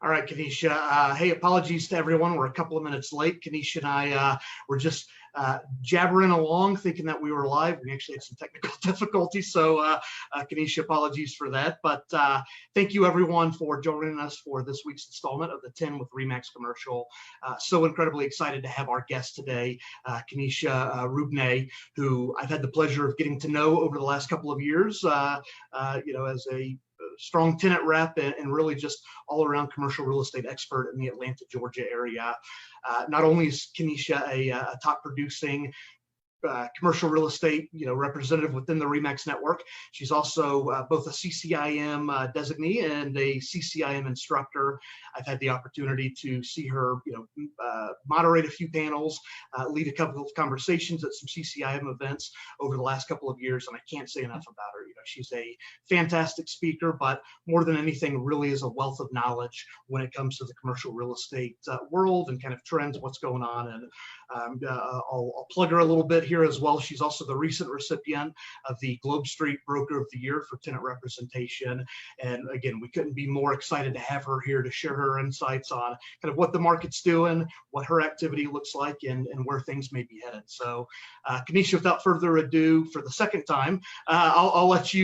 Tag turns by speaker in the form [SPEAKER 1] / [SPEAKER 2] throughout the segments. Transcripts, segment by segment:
[SPEAKER 1] All right, Kenisha. Hey, apologies to everyone. We're a couple of minutes late. Kenisha and I were just jabbering along, thinking that we were live. We actually had some technical difficulties, so Kenisha, apologies for that. But thank you, everyone, for joining us for this week's installment of the 10 with RE/MAX Commercial. So incredibly excited to have our guest today, Kenisha Robnett, who I've had the pleasure of getting to know over the last couple of years. As a strong tenant rep and really just all around commercial real estate expert in the Atlanta, Georgia area. Not only is Kenisha a top producing commercial real estate, representative within the RE/MAX network. She's also both a CCIM designee and a CCIM instructor. I've had the opportunity to see her, moderate a few panels, lead a couple of conversations at some CCIM events over the last couple of years, and I can't say enough about her. She's a fantastic speaker, but more than anything, really is a wealth of knowledge when it comes to the commercial real estate world and kind of trends, what's going on. And I'll plug her a little bit here as well. She's also the recent recipient of the Globe Street Broker of the Year for tenant representation. And again, we couldn't be more excited to have her here to share her insights on kind of what the market's doing, what her activity looks like, and where things may be headed. So Kenisha, without further ado, for the second time, I'll let you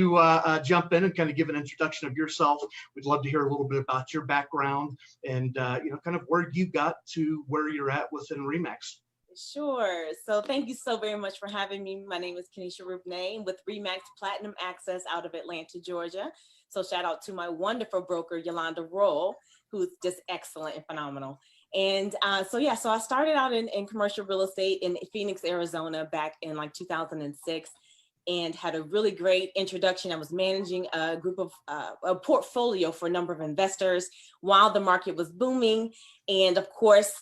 [SPEAKER 1] jump in and kind of give an introduction of yourself. We'd love to hear a little bit about your background and kind of where you got to where you're at within RE/MAX.
[SPEAKER 2] Sure. So thank you so very much for having me. My name is Kenisha Robnett with RE/MAX Platinum Access out of Atlanta, Georgia. So shout out to my wonderful broker, Yolanda Roll, who's just excellent and phenomenal. And so I started out in commercial real estate in Phoenix, Arizona back in like 2006 and had a really great introduction. I was managing a group of a portfolio for a number of investors while the market was booming. And of course,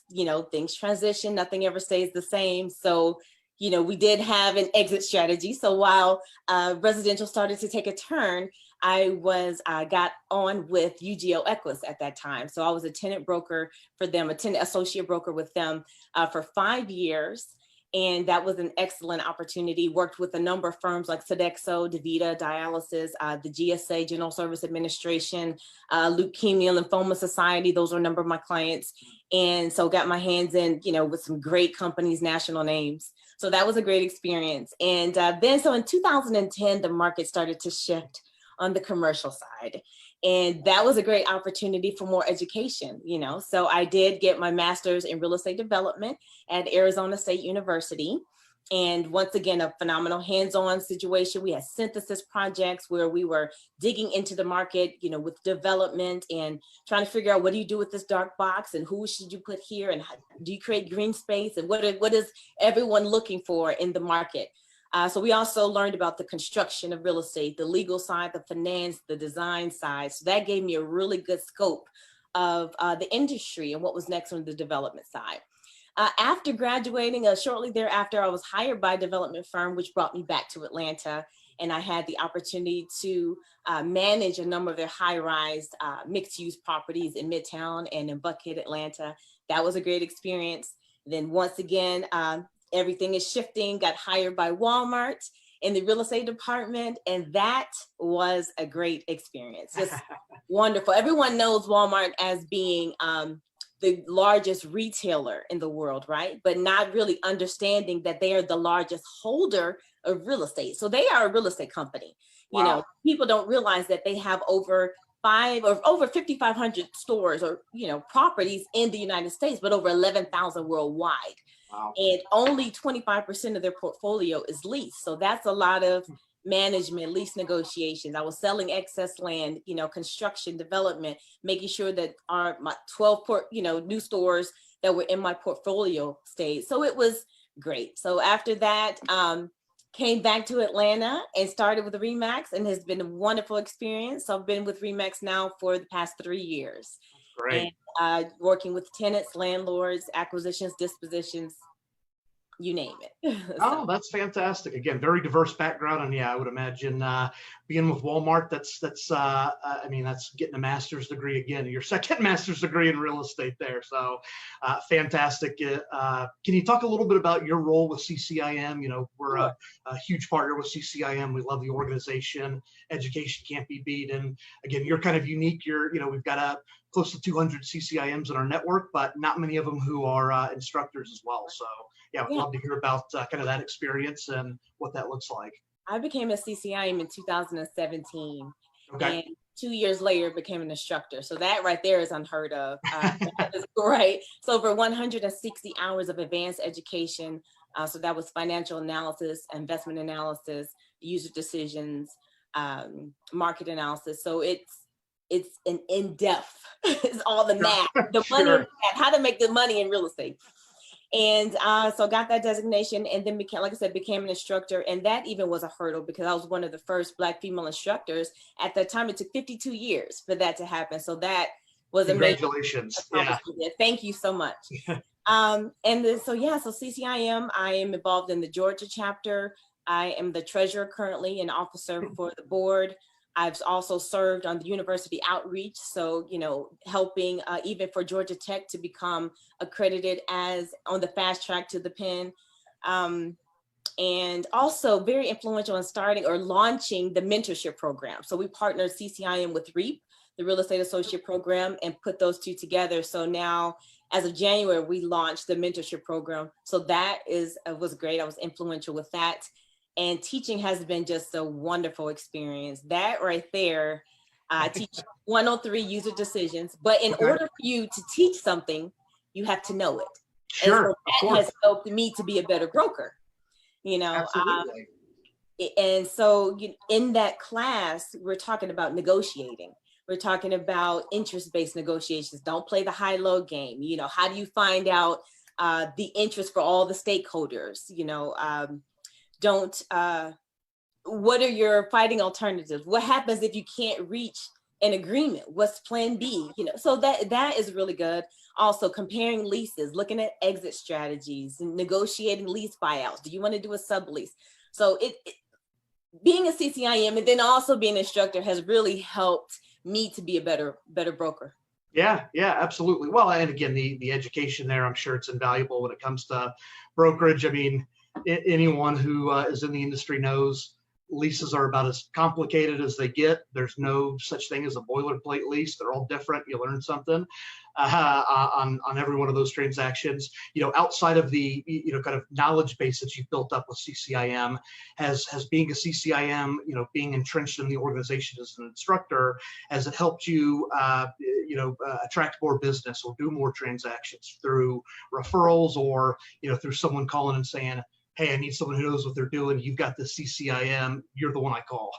[SPEAKER 2] things transition, nothing ever stays the same. So, we did have an exit strategy. So while residential started to take a turn, I got on with UGO Equus at that time. So I was a tenant broker for them, a tenant associate broker with them for 5 years. And that was an excellent opportunity. Worked with a number of firms like Sodexo, DaVita, Dialysis, the GSA, General Service Administration, Leukemia Lymphoma Society. Those are a number of my clients. And so got my hands in, with some great companies, national names. So that was a great experience. And so in 2010, the market started to shift on the commercial side. And that was a great opportunity for more education, So I did get my master's in real estate development at Arizona State University. And once again, a phenomenal hands-on situation. We had synthesis projects where we were digging into the market, with development and trying to figure out what do you do with this dark box and who should you put here and how do you create green space and what is everyone looking for in the market. So we also learned about the construction of real estate, the legal side, the finance, the design side. So that gave me a really good scope of the industry and what was next on the development side. After graduating, shortly thereafter, I was hired by a development firm, which brought me back to Atlanta. And I had the opportunity to manage a number of their high-rise mixed-use properties in Midtown and in Buckhead, Atlanta. That was a great experience. Then once again, everything is shifting, got hired by Walmart in the real estate department. And that was a great experience. Just wonderful. Everyone knows Walmart as being the largest retailer in the world, right? But not really understanding that they are the largest holder of real estate. So they are a real estate company.
[SPEAKER 1] Wow.
[SPEAKER 2] People don't realize that they have over 5,500 stores or, properties in the United States, but over 11,000 worldwide.
[SPEAKER 1] Wow.
[SPEAKER 2] And only 25% of their portfolio is leased. So that's a lot of management, lease negotiations. I was selling excess land, construction, development, making sure that my 12 new stores that were in my portfolio stayed. So it was great. So after that, came back to Atlanta and started with RE/MAX, and has been a wonderful experience. So I've been with RE/MAX now for the past 3 years.
[SPEAKER 1] Great.
[SPEAKER 2] And working with tenants, landlords, acquisitions, dispositions. you name it.
[SPEAKER 1] Oh, that's fantastic. Again, very diverse background. And yeah, I would imagine being with Walmart, I mean, that's getting a master's degree again, your second master's degree in real estate there. So fantastic. Can you talk a little bit about your role with CCIM? You know, we're
[SPEAKER 2] Sure.
[SPEAKER 1] a huge partner with CCIM. We love the organization. Education can't be beat. And again, you're kind of unique. We've got close to 200 CCIMs in our network, but not many of them who are instructors as well. So yeah, I'd love to hear about kind of that experience and what that looks like.
[SPEAKER 2] I became a CCIM in 2017.
[SPEAKER 1] Okay.
[SPEAKER 2] And 2 years later became an instructor. So that right there is unheard of. That is great. So over 160 hours of advanced education. So that was financial analysis, investment analysis, user decisions, market analysis. So it's an in-depth, it's all the math, the money, how to make the money in real estate. And so got that designation, and then became an instructor. And that even was a hurdle because I was one of the first Black female instructors. At that time, it took 52 years for that to happen. So that was amazing.
[SPEAKER 1] Congratulations. Yeah.
[SPEAKER 2] Thank you so much. So CCIM, I am involved in the Georgia chapter. I am the treasurer currently and officer for the board. I've also served on the university outreach, so, helping even for Georgia Tech to become accredited as on the fast track to the Penn. And also very influential in starting or launching the mentorship program. So we partnered CCIM with REAP, the Real Estate Associate Program, and put those two together. So now, as of January, we launched the mentorship program. So that was great. I was influential with that. And teaching has been just a wonderful experience. That right there, I teach 103 user decisions, but in order for you to teach something, you have to know it.
[SPEAKER 1] Sure.
[SPEAKER 2] And so that has helped me to be a better broker,
[SPEAKER 1] Absolutely.
[SPEAKER 2] And so in that class, we're talking about negotiating. We're talking about interest-based negotiations. Don't play the high-low game. How do you find out the interest for all the stakeholders? What are your fighting alternatives? What happens if you can't reach an agreement? What's plan B? So that is really good. Also comparing leases, looking at exit strategies, and negotiating lease buyouts. Do you want to do a sublease? So being a CCIM and then also being an instructor has really helped me to be a better broker.
[SPEAKER 1] Yeah, absolutely. Well, and again, the education there, I'm sure it's invaluable when it comes to brokerage. I mean, anyone who is in the industry knows leases are about as complicated as they get. There's no such thing as a boilerplate lease. They're all different. You learn something on every one of those transactions. Outside of the kind of knowledge base that you've built up with CCIM, has being a CCIM, being entrenched in the organization as an instructor, has it helped you attract more business or do more transactions through referrals or through someone calling and saying, hey, I need someone who knows what they're doing. You've got the CCIM. You're the one I call.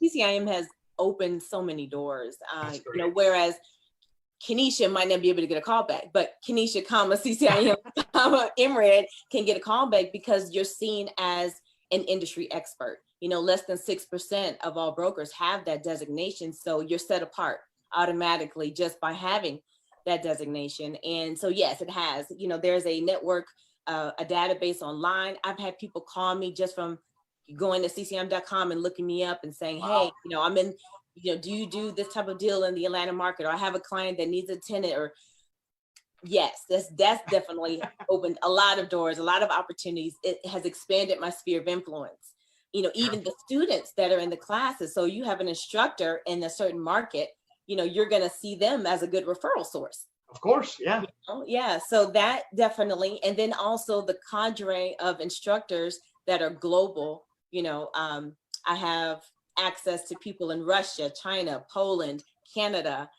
[SPEAKER 2] CCIM has opened so many doors. Whereas Kenisha might not be able to get a call back, but Kenisha, CCIM, MRED can get a call back because you're seen as an industry expert. Less than 6% of all brokers have that designation. So you're set apart automatically just by having that designation. And so, yes, it has. There's a network, a database online. I've had people call me just from going to ccim.com and looking me up and saying, hey, I'm in, do you do this type of deal in the Atlanta market? Or I have a client that needs a tenant. Or yes, that's definitely opened a lot of doors, a lot of opportunities. It has expanded my sphere of influence. Even the students that are in the classes. So you have an instructor in a certain market, you're going to see them as a good referral source.
[SPEAKER 1] Of course, yeah.
[SPEAKER 2] Yeah, so that definitely. And then also the cadre of instructors that are global. I have access to people in Russia, China, Poland, Canada,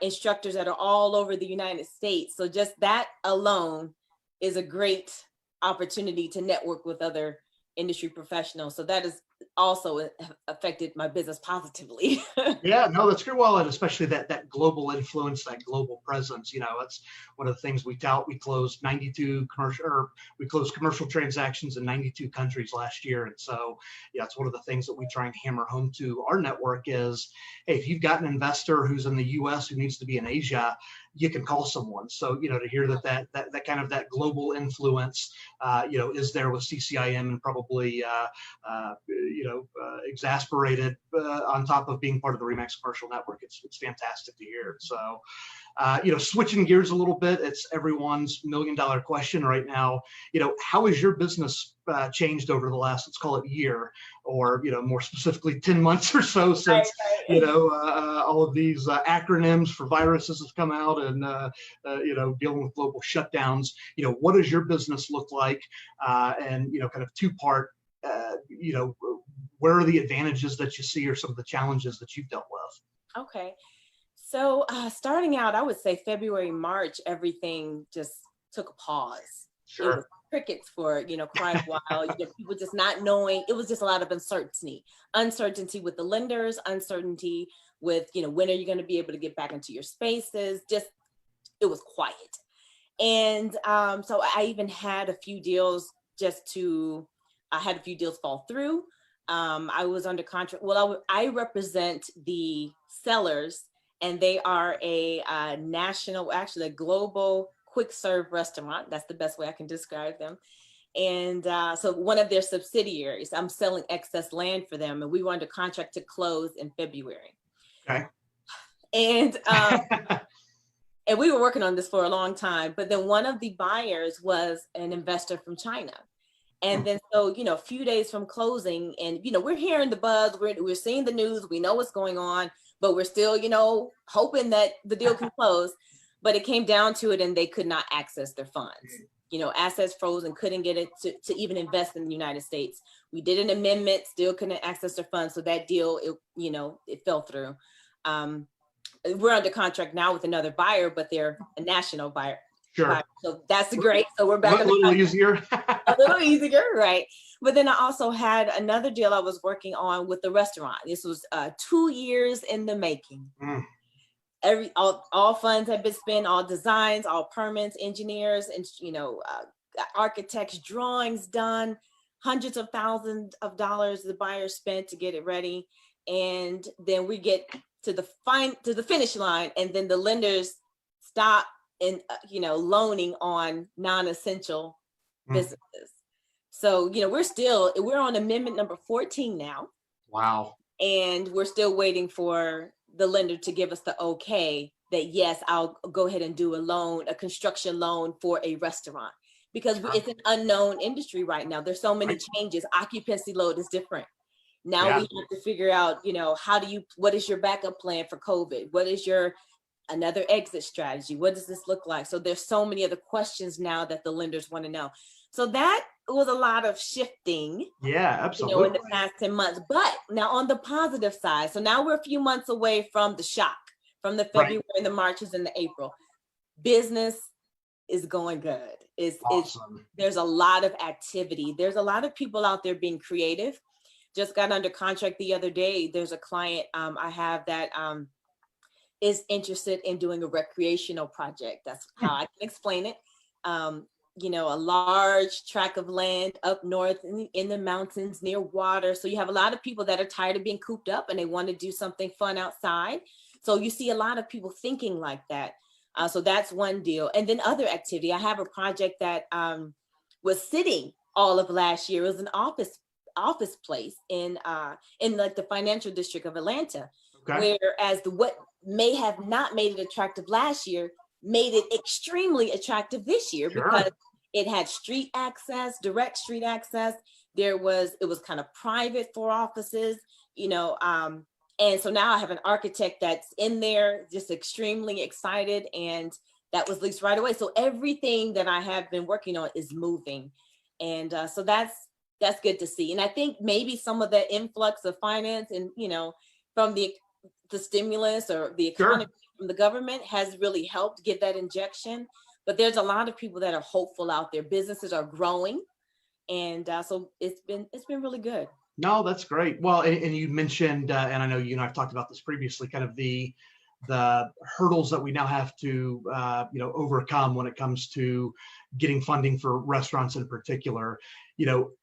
[SPEAKER 2] instructors that are all over the United States. So just that alone is a great opportunity to network with other industry professionals. So that is also affected my business positively.
[SPEAKER 1] Yeah, no, that's good. Well, and especially that global influence, that global presence. That's one of the things we tout. We closed 92 commercial, or we closed commercial transactions in 92 countries last year, and so yeah, it's one of the things that we try and hammer home to our network is, hey, if you've got an investor who's in the U.S. who needs to be in Asia, you can call someone. So to hear that kind of that global influence, is there with CCIM, and probably exasperated on top of being part of the RE/MAX commercial network. It's fantastic to hear. So, switching gears a little bit, it's everyone's $1 million question right now. How has your business changed over the last, let's call it year, or more specifically 10 months or so since all of these acronyms for viruses have come out, and dealing with global shutdowns. What does your business look like? And kind of two-part. Where are the advantages that you see, or some of the challenges that you've dealt with?
[SPEAKER 2] Okay. So starting out, I would say February, March, everything just took a pause.
[SPEAKER 1] Sure.
[SPEAKER 2] It was crickets for, quite a while. People just not knowing. It was just a lot of uncertainty with the lenders, uncertainty with, when are you going to be able to get back into your spaces? Just, it was quiet. And so I even had a few deals I had a few deals fall through. I was under contract. Well, I represent the sellers, and they are a global quick serve restaurant. That's the best way I can describe them. And so one of their subsidiaries, I'm selling excess land for them, and we were under contract to close in February.
[SPEAKER 1] Okay.
[SPEAKER 2] And and we were working on this for a long time, but then one of the buyers was an investor from China. And then, so, a few days from closing, and, we're hearing the buzz, we're seeing the news, we know what's going on, but we're still, hoping that the deal can close. But it came down to it, and they could not access their funds. Assets frozen, couldn't get it to even invest in the United States. We did an amendment, still couldn't access their funds. So that deal, it fell through. We're under contract now with another buyer, but they're a national buyer.
[SPEAKER 1] Sure.
[SPEAKER 2] So that's great. So we're back.
[SPEAKER 1] A little easier.
[SPEAKER 2] A little easier, right? But then I also had another deal I was working on with the restaurant. This was 2 years in the making. All funds have been spent, all designs, all permits, engineers, and architects, drawings done, hundreds of thousands of dollars the buyer spent to get it ready, and then we get to the finish line, and then the lenders stop and loaning on non-essential businesses. So we're on amendment number 14 now.
[SPEAKER 1] Wow. And
[SPEAKER 2] we're still waiting for the lender to give us the okay that yes, I'll go ahead and do a construction loan for a restaurant, because it's an unknown industry right now. There's so many changes. Occupancy load is different. Now we have to figure out, what is your backup plan for COVID? What is your another exit strategy? What does this look like? So there's so many other questions now that the lenders want to know. So that was a lot of shifting.
[SPEAKER 1] Yeah, absolutely.
[SPEAKER 2] In the past 10 months. But now on the positive side, so now we're a few months away from the shock, from the February and the Marches and the April. Business is going good. Awesome. There's a lot of activity. There's a lot of people out there being creative. Just got under contract the other day. There's a client I have that is interested in doing a recreational project. That's how I can explain it. A large tract of land up north in the mountains near water. So you have a lot of people that are tired of being cooped up and they want to do something fun outside. So you see a lot of people thinking like that. So that's one deal. And then other activity. I have a project that was sitting all of last year. It was an office place in like the financial district of Atlanta. Okay. Whereas what may have not made it attractive last year made it extremely attractive this year. Sure. Because it had street access, direct street access. It was kind of private for offices, and so now I have an architect that's in there, just extremely excited, and that was leased right away. So everything that I have been working on is moving, and so that's good to see. And I think maybe some of the influx of finance and from the stimulus or the economy from the government has really helped give that injection. But there's a lot of people that are hopeful out there. Businesses are growing, and so it's been really good.
[SPEAKER 1] No, that's great. Well, and you mentioned, and I know you and I've talked about this previously, kind of the hurdles that we now have to overcome when it comes to getting funding for restaurants in particular.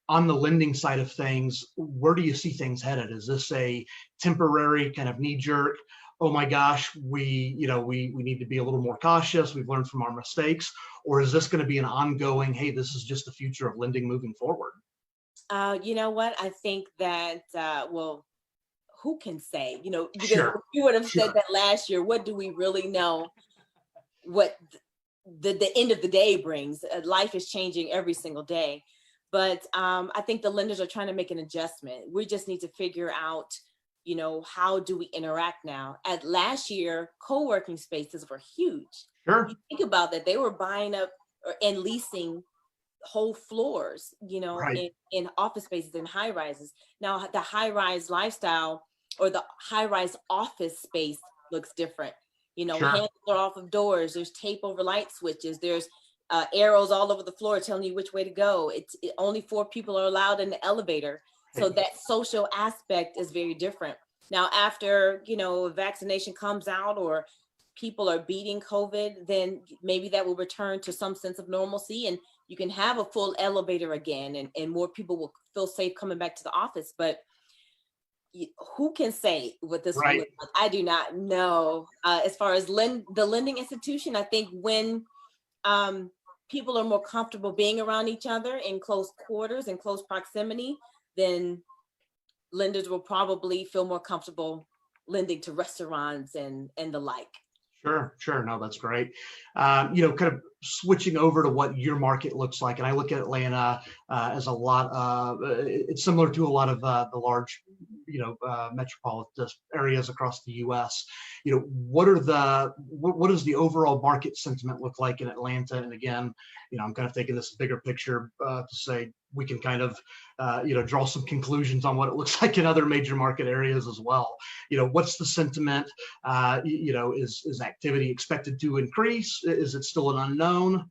[SPEAKER 1] On the lending side of things, where do you see things headed? Is this a temporary kind of knee jerk? Oh my gosh, we need to be a little more cautious. We've learned from our mistakes, or is this going to be an ongoing? Hey, this is just the future of lending moving forward.
[SPEAKER 2] You know what? I think that, well, who can say, because
[SPEAKER 1] Sure,
[SPEAKER 2] if you would have said
[SPEAKER 1] sure.
[SPEAKER 2] that last year, what do we really know what the end of the day brings? Life is changing every single day. But I think the lenders are trying to make an adjustment. We just need to figure out, how do we interact now? At last year, co-working spaces were huge.
[SPEAKER 1] Sure.
[SPEAKER 2] You think about that, they were buying up and leasing whole floors,
[SPEAKER 1] Right.
[SPEAKER 2] in office spaces and high rises. Now the high rise lifestyle or the high rise office space looks different.
[SPEAKER 1] Sure.
[SPEAKER 2] Handles are off of doors. There's tape over light switches. There's arrows all over the floor telling you which way to go. Only 4 people are allowed in the elevator. So
[SPEAKER 1] Right.
[SPEAKER 2] that social aspect is very different. Now, after, vaccination comes out or people are beating COVID, then maybe that will return to some sense of normalcy and you can have a full elevator again and more people will feel safe coming back to the office. But who can say what this will
[SPEAKER 1] Right.
[SPEAKER 2] look like? I do not know. As far as the lending institution, I think when people are more comfortable being around each other in close quarters and close proximity, then lenders will probably feel more comfortable lending to restaurants and the like.
[SPEAKER 1] Sure, sure. No, that's great. Kind of switching over to what your market looks like, and I look at Atlanta as a lot. It's similar to a lot of the large, metropolitan areas across the U.S. What does the overall market sentiment look like in Atlanta? And again, I'm kind of taking this bigger picture to say we can kind of, draw some conclusions on what it looks like in other major market areas as well. What's the sentiment? Is activity expected to increase? Is it still an unknown?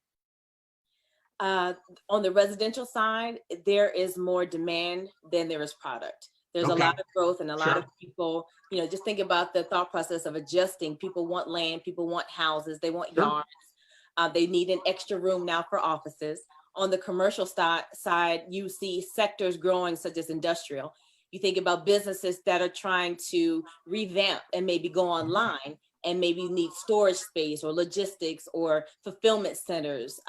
[SPEAKER 2] On the residential side, there is more demand than there is product. There's a
[SPEAKER 1] Okay,
[SPEAKER 2] lot of growth and a lot of
[SPEAKER 1] sure,
[SPEAKER 2] people, just think about the thought process of adjusting. People want land, people want houses, they want
[SPEAKER 1] sure,
[SPEAKER 2] yards. They need an extra room now for offices. On the commercial side, you see sectors growing such as industrial. You think about businesses that are trying to revamp and maybe go
[SPEAKER 1] mhm,
[SPEAKER 2] online and maybe need storage space or logistics or fulfillment centers.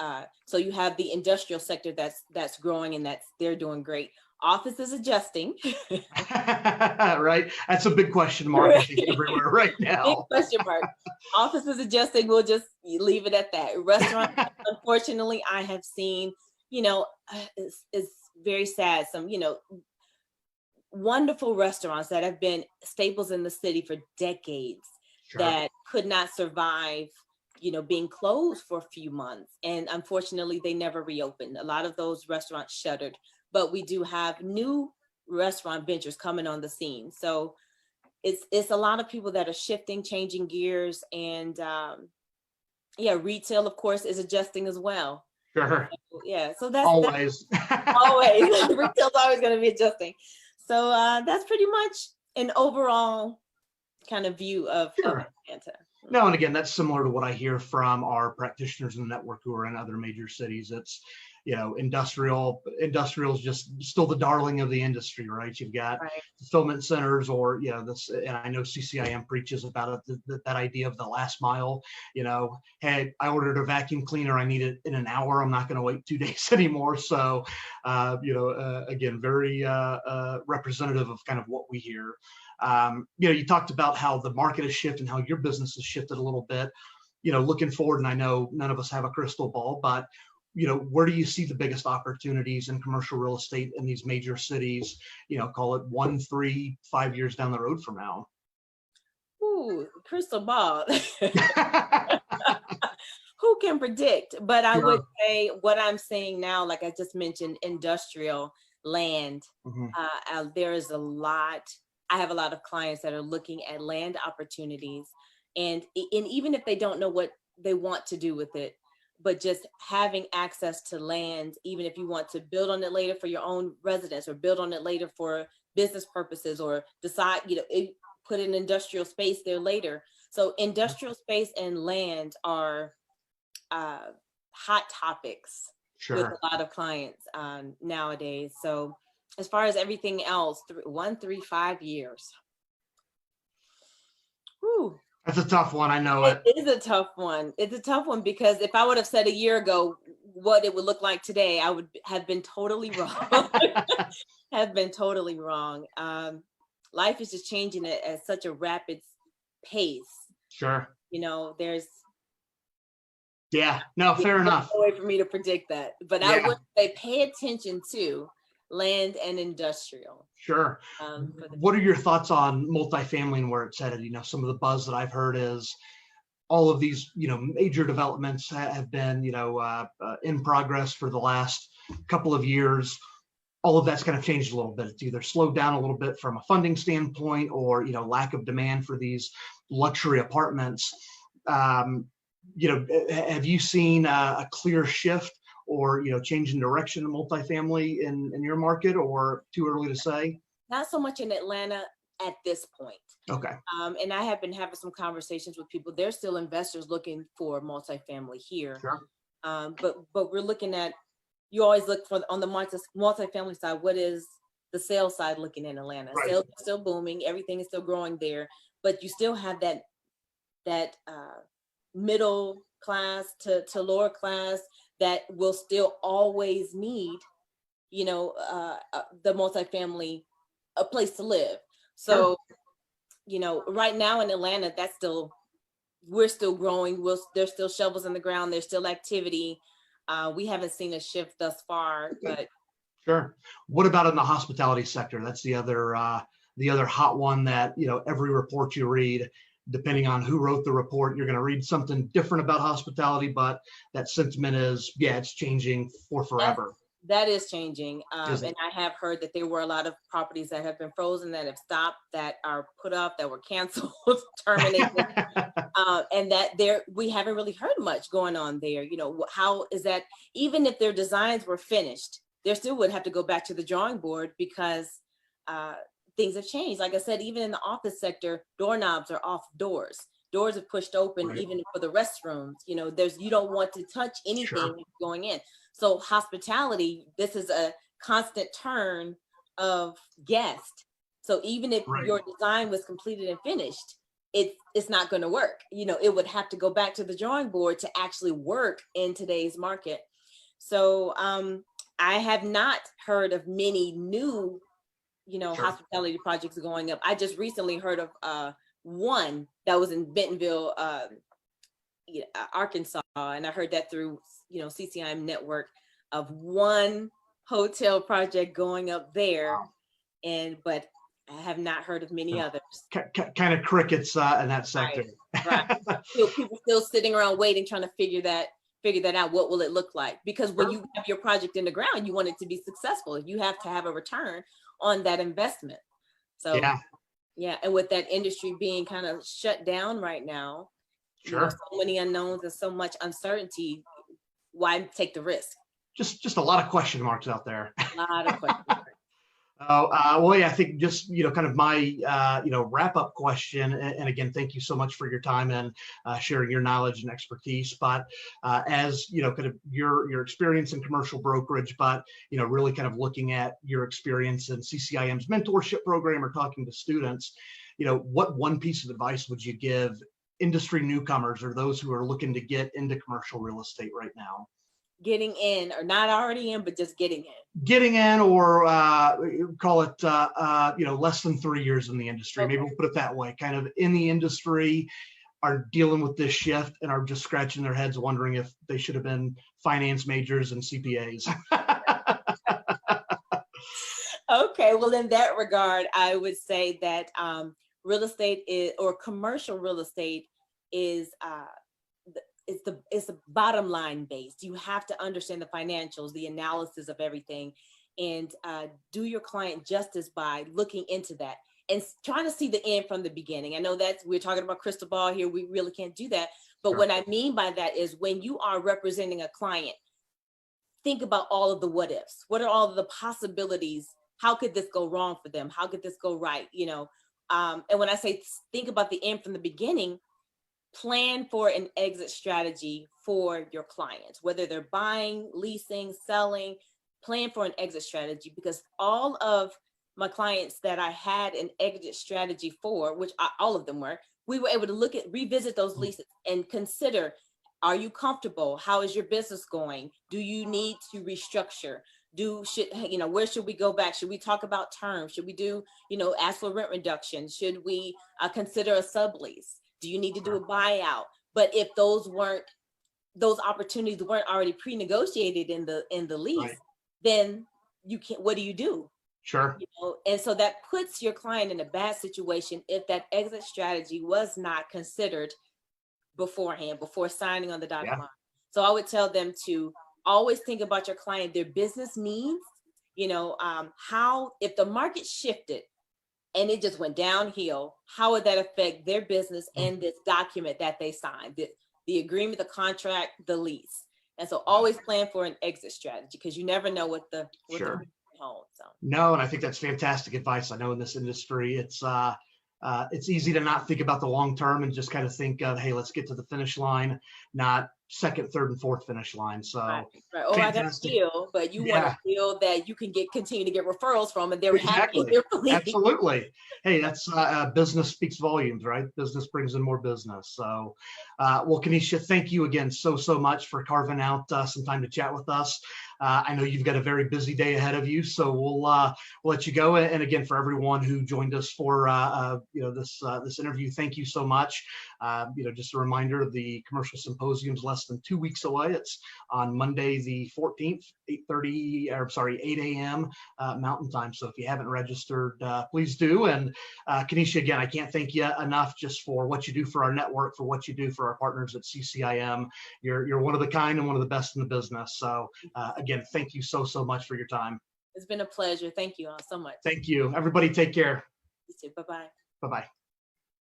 [SPEAKER 2] So you have the industrial sector that's growing and they're doing great. Office is adjusting.
[SPEAKER 1] right. That's a big question mark, I think,
[SPEAKER 2] Right.
[SPEAKER 1] everywhere right
[SPEAKER 2] Big
[SPEAKER 1] now.
[SPEAKER 2] question mark. Office is adjusting. We'll just leave it at that. Restaurant, unfortunately, I have seen, it's very sad. Some, wonderful restaurants that have been staples in the city for decades
[SPEAKER 1] Sure.
[SPEAKER 2] that could not survive, being closed for a few months. And unfortunately, they never reopened. A lot of those restaurants shuttered, but we do have new restaurant ventures coming on the scene. So it's a lot of people that are shifting, changing gears, and yeah, retail, of course, is adjusting as well.
[SPEAKER 1] Sure.
[SPEAKER 2] Yeah, so that's
[SPEAKER 1] Always.
[SPEAKER 2] always retail's always going to be adjusting. So that's pretty much an overall kind of view of
[SPEAKER 1] Sure.
[SPEAKER 2] Atlanta.
[SPEAKER 1] No, and again, that's similar to what I hear from our practitioners in the network who are in other major cities. It's, industrial is just still the darling of the industry, right? You've got
[SPEAKER 2] Right.
[SPEAKER 1] fulfillment centers or, this, and I know CCIM preaches about it, that idea of the last mile, hey, I ordered a vacuum cleaner. I need it in an hour. I'm not going to wait 2 days anymore. So, again, very representative of kind of what we hear. You talked about how the market has shifted and how your business has shifted a little bit, looking forward, and I know none of us have a crystal ball, but, where do you see the biggest opportunities in commercial real estate in these major cities, call it 1, 3, 5 years down the road from now?
[SPEAKER 2] Ooh, crystal ball. Who can predict? But I would
[SPEAKER 1] Sure.
[SPEAKER 2] say what I'm seeing now, like I just mentioned, industrial land.
[SPEAKER 1] Mhm.
[SPEAKER 2] There is a lot. I have a lot of clients that are looking at land opportunities, and even if they don't know what they want to do with it, but just having access to land, even if you want to build on it later for your own residence or build on it later for business purposes or decide, put an industrial space there later. So industrial space and land are hot topics with
[SPEAKER 1] Sure.
[SPEAKER 2] a lot of clients nowadays. So as far as everything else, 1, 3, 5 years. Whew.
[SPEAKER 1] That's a tough one. I know it.
[SPEAKER 2] It is a tough one. It's a tough one because if I would have said a year ago what it would look like today, I would have been totally wrong. Have been totally wrong. Life is just changing at such a rapid pace.
[SPEAKER 1] Sure.
[SPEAKER 2] There's
[SPEAKER 1] fair enough.
[SPEAKER 2] No way for me to predict that, but I would say pay attention to land and industrial.
[SPEAKER 1] Sure. What are your thoughts on multifamily and where it's headed? Some of the buzz that I've heard is all of these, major developments have been, in progress for the last couple of years. All of that's kind of changed a little bit. It's either slowed down a little bit from a funding standpoint or, lack of demand for these luxury apartments. Have you seen a clear shift or, change in direction in multifamily in your market, or too early to say?
[SPEAKER 2] Not so much in Atlanta at this point.
[SPEAKER 1] Okay.
[SPEAKER 2] And I have been having some conversations with people. There's still investors looking for multifamily here.
[SPEAKER 1] Sure.
[SPEAKER 2] But we're looking at, you always look for on the multifamily side, what is the sales side looking in Atlanta?
[SPEAKER 1] Right.
[SPEAKER 2] Sales are still booming, everything is still growing there, but you still have that middle class to lower class that will still always need, the multifamily, a place to live. So, right now in Atlanta, we're still growing. There's still shovels in the ground. There's still activity. We haven't seen a shift thus far, but.
[SPEAKER 1] Sure. What about in the hospitality sector? That's the other hot one that, every report you read, depending on who wrote the report, you're going to read something different about hospitality, but that sentiment is, it's changing for forever.
[SPEAKER 2] That is changing. And I have heard that there were a lot of properties that have been frozen, that have stopped, that are put up, that were canceled, terminated. And that we haven't really heard much going on there. How is that, even if their designs were finished, there still would have to go back to the drawing board because things have changed. Like I said, even in the office sector, doorknobs are off doors. Doors are pushed open, right. Even for the restrooms. You don't want to touch anything going in. So hospitality, this is a constant turn of guest. So even if your design was completed and finished, it's not going to work. It would have to go back to the drawing board to actually work in today's market. So I have not heard of many new, hospitality projects going up. I just recently heard of one that was in Bentonville, Arkansas, and I heard that through CCIM network, of one hotel project going up there, but I have not heard of many others.
[SPEAKER 1] Kind of crickets in that sector.
[SPEAKER 2] Right. People still sitting around waiting, trying to figure that out. What will it look like? Because when you have your project in the ground, you want it to be successful. You have to have a return on that investment. So and with that industry being kind of shut down right now, so many unknowns and so much uncertainty, why take the risk?
[SPEAKER 1] Just a lot of question marks out there.
[SPEAKER 2] A lot of question marks.
[SPEAKER 1] I think just, kind of my, wrap up question. And again, thank you so much for your time and sharing your knowledge and expertise. But as, kind of your experience in commercial brokerage, but, really kind of looking at your experience in CCIM's mentorship program or talking to students, what one piece of advice would you give industry newcomers or those who are looking to get into commercial real estate right now?
[SPEAKER 2] Getting in, or not already in, but just getting
[SPEAKER 1] in, or call it, less than 3 years in the industry. Okay. Maybe we'll put it that way, kind of in the industry, are dealing with this shift and are just scratching their heads wondering if they should have been finance majors and CPAs.
[SPEAKER 2] Okay, well, in that regard, I would say that real estate or commercial real estate is it's the bottom line based. You have to understand the financials, the analysis of everything, and do your client justice by looking into that and trying to see the end from the beginning. I know that we're talking about crystal ball here. We really can't do that. But what I mean by that is when you are representing a client, think about all of the what ifs. What are all of the possibilities how could this go wrong for them? How could this go right? And when I say think about the end from the beginning, plan for an exit strategy for your clients, whether they're buying, leasing, selling, plan for an exit strategy, because all of my clients that I had an exit strategy for, which all of them were, we were able to revisit those leases and consider, are you comfortable? How is your business going? Do you need to restructure? Where should we go back? Should we talk about terms? Should we ask for rent reduction? Should we consider a sublease? Do you need to do a buyout? But if those opportunities weren't already pre-negotiated in the lease, right, then you can't, what do you do?
[SPEAKER 1] Sure.
[SPEAKER 2] And so that puts your client in a bad situation if that exit strategy was not considered beforehand, before signing on the dotted line. So I would tell them to always think about your client, their business needs, how, if the market shifted and it just went downhill, how would that affect their business and this document that they signed, the agreement, the contract, the lease? And so always plan for an exit strategy, because you never know what the home. So.
[SPEAKER 1] No, and I think that's fantastic advice. I know in this industry, it's easy to not think about the long term and just kind of think of, hey, let's get to the finish line, not second, third, and fourth finish line. So,
[SPEAKER 2] right. Oh, I got a deal, but you want a deal that you can continue to get referrals from, and they're happy.
[SPEAKER 1] Absolutely. Hey, that's business speaks volumes, right? Business brings in more business. So, well, Kenisha, thank you again so much for carving out some time to chat with us. I know you've got a very busy day ahead of you, so we'll let you go. And again, for everyone who joined us for this interview, thank you so much. Just a reminder, the commercial symposium's less than 2 weeks away. It's on Monday the 14th, 8 a.m. Mountain Time. So if you haven't registered, please do. And Kenisha, again, I can't thank you enough just for what you do for our network, for what you do for our partners at CCIM. You're one of the kind and one of the best in the business. So again, thank you so much for your time.
[SPEAKER 2] It's been a pleasure. Thank you all so much.
[SPEAKER 1] Thank you. Everybody take care.
[SPEAKER 2] You too. Bye-bye.
[SPEAKER 1] Bye-bye.